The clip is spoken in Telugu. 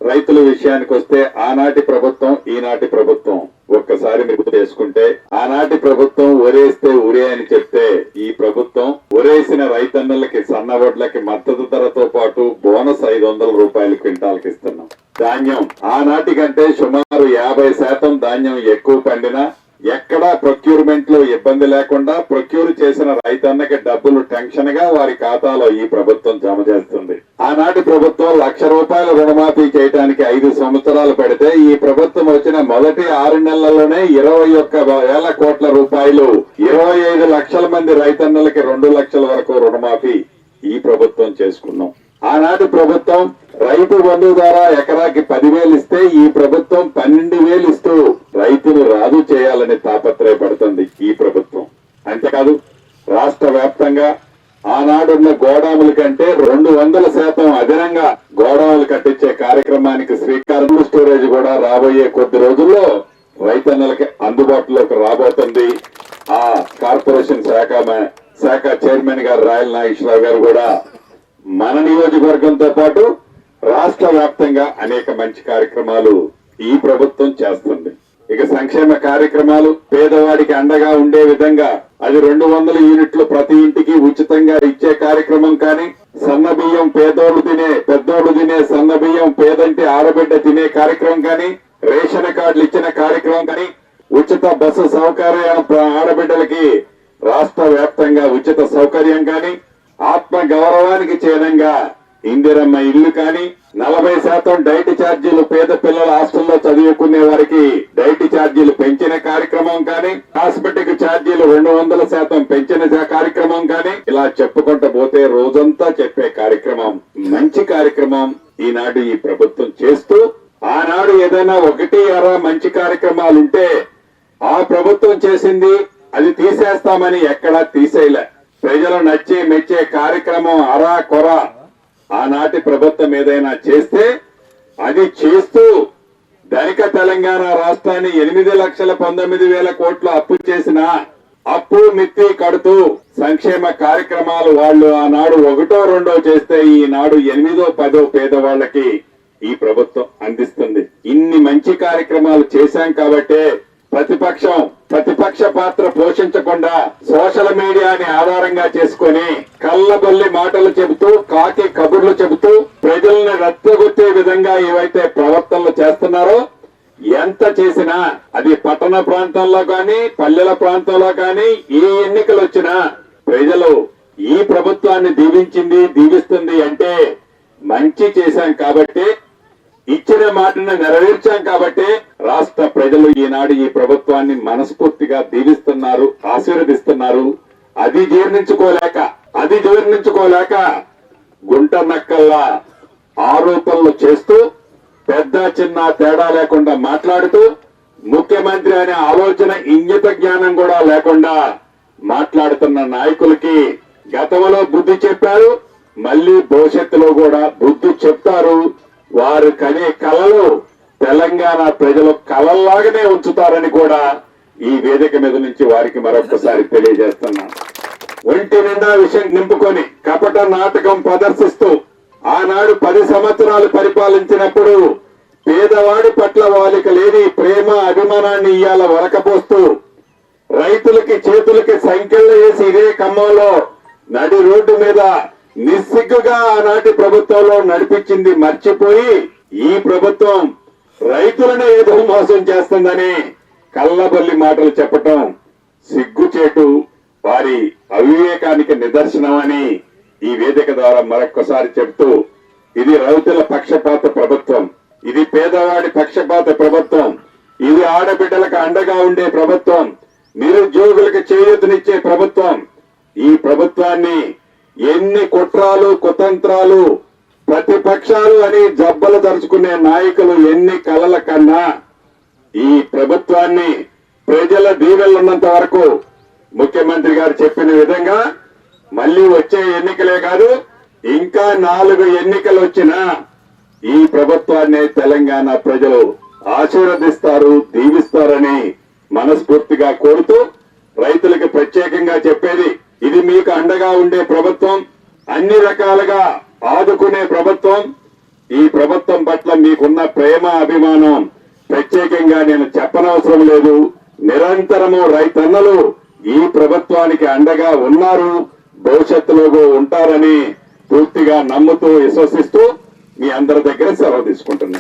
రైతుల విషయానికి వస్తే ఆనాటి ప్రభుత్వం ఈనాటి ప్రభుత్వం ఒక్కసారి మీరు గుర్తు చేసుకుంటే, ఆనాటి ప్రభుత్వం ఒరేస్తే ఉరే అని చెప్తే, ఈ ప్రభుత్వం ఒరేసిన రైతన్నలకి సన్నవడ్లకి మద్దతు ధరతో పాటు బోనస్ 500 రూపాయలు క్వింటాల్కి ఇస్తున్నాం. ధాన్యం ఆనాటి కంటే సుమారు 50% ధాన్యం ఎక్కువ పండినా ఎక్కడా ప్రొక్యూర్మెంట్ లో ఇబ్బంది లేకుండా ప్రొక్యూర్ చేసిన రైతన్నకి డబ్బులు టెన్షన్ గా వారి ఖాతాలో ఈ ప్రభుత్వం జమ చేస్తుంది. ఆనాటి ప్రభుత్వం 1,00,000 రూపాయల రుణమాఫీ చేయడానికి 5 సంవత్సరాలు పెడితే, ఈ ప్రభుత్వం వచ్చిన మొదటి 6 నెలల్లోనే 21,000 కోట్ల రూపాయలు 25 లక్షల మంది రైతన్నలకి 2 లక్షల వరకు రుణమాఫీ ఈ ప్రభుత్వం చేసుకున్నాం. ఆనాటి ప్రభుత్వం రైతు బంధు ద్వారా ఎకరాకి 10,000 ఇస్తే, ఈ ప్రభుత్వం 12,000 ఇస్తూ రైతులు రాజు చేయాలని తాపత్రయపడుతుంది ఈ ప్రభుత్వం. అంతేకాదు రాష్ట్ర వ్యాప్తంగా ఆనాడున్న గోడాముల కంటే 200% అదనంగా గోడాములు కట్టించే కార్యక్రమానికి శ్రీకారం. స్టోరేజ్ కూడా రాబోయే కొద్ది రోజుల్లో రైతన్నలకి అందుబాటులోకి రాబోతుంది. ఆ కార్పొరేషన్ శాఖ చైర్మన్ గారు రాయల్ నాగేశ్వరరావు గారు కూడా మన నియోజకవర్గంతో పాటు రాష్ట్ర వ్యాప్తంగా అనేక మంచి కార్యక్రమాలు ఈ ప్రభుత్వం చేస్తుంది. ఇక సంక్షేమ కార్యక్రమాలు పేదవాడికి అండగా ఉండే విధంగా అది 200 యూనిట్లు ప్రతి ఇంటికి ఉచితంగా ఇచ్చే కార్యక్రమం కానీ, సన్న బియ్యం పెద్దోళ్ళు తినే సన్న బియ్యం పేదంటి ఆడబిడ్డ తినే కార్యక్రమం కానీ, రేషన్ కార్డులు ఇచ్చిన కార్యక్రమం కానీ, ఉచిత బస్సు సౌకర్యం ఆడబిడ్డలకి రాష్ట్ర వ్యాప్తంగా ఉచిత సౌకర్యం కానీ, ఆత్మ గౌరవానికి చిహ్నంగా ఇందిరమ్మ ఇల్లు కానీ, 40% డైట్ ఛార్జీలు పేద పిల్లల హాస్టల్లో చదువుకునే వారికి డైట్ ఛార్జీలు పెంచిన కార్యక్రమం కానీ, హాస్పిటల్ ఛార్జీలు 200% పెంచిన కార్యక్రమం కానీ, ఇలా చెప్పుకుంటూ పోతే రోజంతా చెప్పే కార్యక్రమం, మంచి కార్యక్రమం ఈనాడు ఈ ప్రభుత్వం చేస్తూ, ఆనాడు ఏదైనా 1 మంచి కార్యక్రమాలుంటే ఆ ప్రభుత్వం చేసింది అది తీసేస్తామని ఎక్కడా తీసేయలే. ప్రజలు నచ్చి మెచ్చే కార్యక్రమం అరా కొర ఆనాటి ప్రభుత్వం ఏదైనా చేస్తే అది చేస్తూ ధనిక తెలంగాణ రాష్ట్రాన్ని 8,19,000 కోట్లు అప్పు చేసిన అప్పు మిత్తి కడుతూ సంక్షేమ కార్యక్రమాలు వాళ్ళు ఆనాడు 1, 2 చేస్తే ఈనాడు 8, 10 పేదవాళ్లకి ఈ ప్రభుత్వం అందిస్తుంది. ఇన్ని మంచి కార్యక్రమాలు చేశాం కాబట్టే ప్రతిపక్ష పాత్ర పోషించకుండా సోషల్ మీడియాని ఆధారంగా చేసుకుని కళ్ళబొల్లి మాటలు చెబుతూ, కాకి కబుర్లు చెబుతూ ప్రజల్ని రెచ్చగొట్టే విధంగా ఏవైతే ప్రవర్తనలు చేస్తున్నారో, ఎంత చేసినా అది పట్టణ ప్రాంతాల్లో కానీ పల్లెల ప్రాంతంలో కానీ ఏ ఎన్నికలు వచ్చినా ప్రజలు ఈ ప్రభుత్వాన్ని దీవిస్తుంది అంటే మంచి చేశాం కాబట్టి, ఇచ్చిన మాటను నెరవేర్చాం కాబట్టి రాష్ట్ర ప్రజలు ఈనాడు ఈ ప్రభుత్వాన్ని మనస్ఫూర్తిగా దీవిస్తున్నారు, ఆశీర్వదిస్తున్నారు. అది జీర్ణించుకోలేక గుంట నక్కల్లా ఆరోపణలు చేస్తూ, పెద్ద చిన్న తేడా లేకుండా మాట్లాడుతూ, ముఖ్యమంత్రి అనే ఆలోచన ఇంగిత జ్ఞానం కూడా లేకుండా మాట్లాడుతున్న నాయకులకి గతంలో బుద్ధి చెప్పారు, మళ్లీ భవిష్యత్తులో కూడా బుద్ధి చెప్తారు. వారు కనే కలలు తెలంగాణ ప్రజలు కలల్లాగానే ఉంచుతారని కూడా ఈ వేదిక మీద నుంచి వారికి మరొకసారి తెలియజేస్తున్నాను. ఒంటి నిండా విషయం నింపుకొని కపట నాటకం ప్రదర్శిస్తూ ఆనాడు 10 సంవత్సరాలు పరిపాలించినప్పుడు పేదవాడి పట్ల వాళ్ళకి లేని ప్రేమ అభిమానాన్ని ఇయ్యాల వరకపోస్తూ, రైతులకి చేతులకి సంఖ్యలు వేసి ఇదే ఖమ్మంలో నడి రోడ్డు మీద నిస్సిగ్గుగా ఆనాటి ప్రభుత్వంలో నడిపించింది మర్చిపోయి, ఈ ప్రభుత్వం రైతులను ఏదో మోసం చేస్తుందని కళ్ళబొల్లి మాటలు చెప్పటం సిగ్గుచేటు, వారి అవివేకానికి నిదర్శనం అని ఈ వేదిక ద్వారా మరొక్కసారి చెప్తూ, ఇది రైతుల పక్షపాత ప్రభుత్వం, ఇది పేదవాడి పక్షపాత ప్రభుత్వం, ఇది ఆడబిడ్డలకు అండగా ఉండే ప్రభుత్వం, నిరుద్యోగులకు చేయూతనిచ్చే ప్రభుత్వం. ఈ ప్రభుత్వాన్ని ఎన్ని కుట్రాలు కుతంత్రాలు ప్రతిపక్షాలు అని జబ్బలు తరుచుకునే నాయకులు ఎన్ని కలల కన్నా ఈ ప్రభుత్వాన్ని ప్రజల దీవెనలున్నంత వరకు ముఖ్యమంత్రి గారు చెప్పిన విధంగా మళ్లీ వచ్చే ఎన్నికలే కాదు, ఇంకా 4 ఎన్నికలు వచ్చినా ఈ ప్రభుత్వాన్ని తెలంగాణ ప్రజలు ఆశీర్వదిస్తారు, దీవిస్తారని మనస్ఫూర్తిగా కోరుతూ, రైతులకు ప్రత్యేకంగా చెప్పేది, ఇది మీకు అండగా ఉండే ప్రభుత్వం, అన్ని రకాలుగా ఆదుకునే ప్రభుత్వం, ఈ ప్రభుత్వం పట్ల మీకున్న ప్రేమ అభిమానం ప్రత్యేకంగా నేను చెప్పనవసరం లేదు. నిరంతరము రైతన్నలు ఈ ప్రభుత్వానికి అండగా ఉన్నారు, భవిష్యత్తులో ఉంటారని పూర్తిగా నమ్ముతూ విశ్వసిస్తూ మీ అందరి దగ్గర సెలవు తీసుకుంటున్నాను.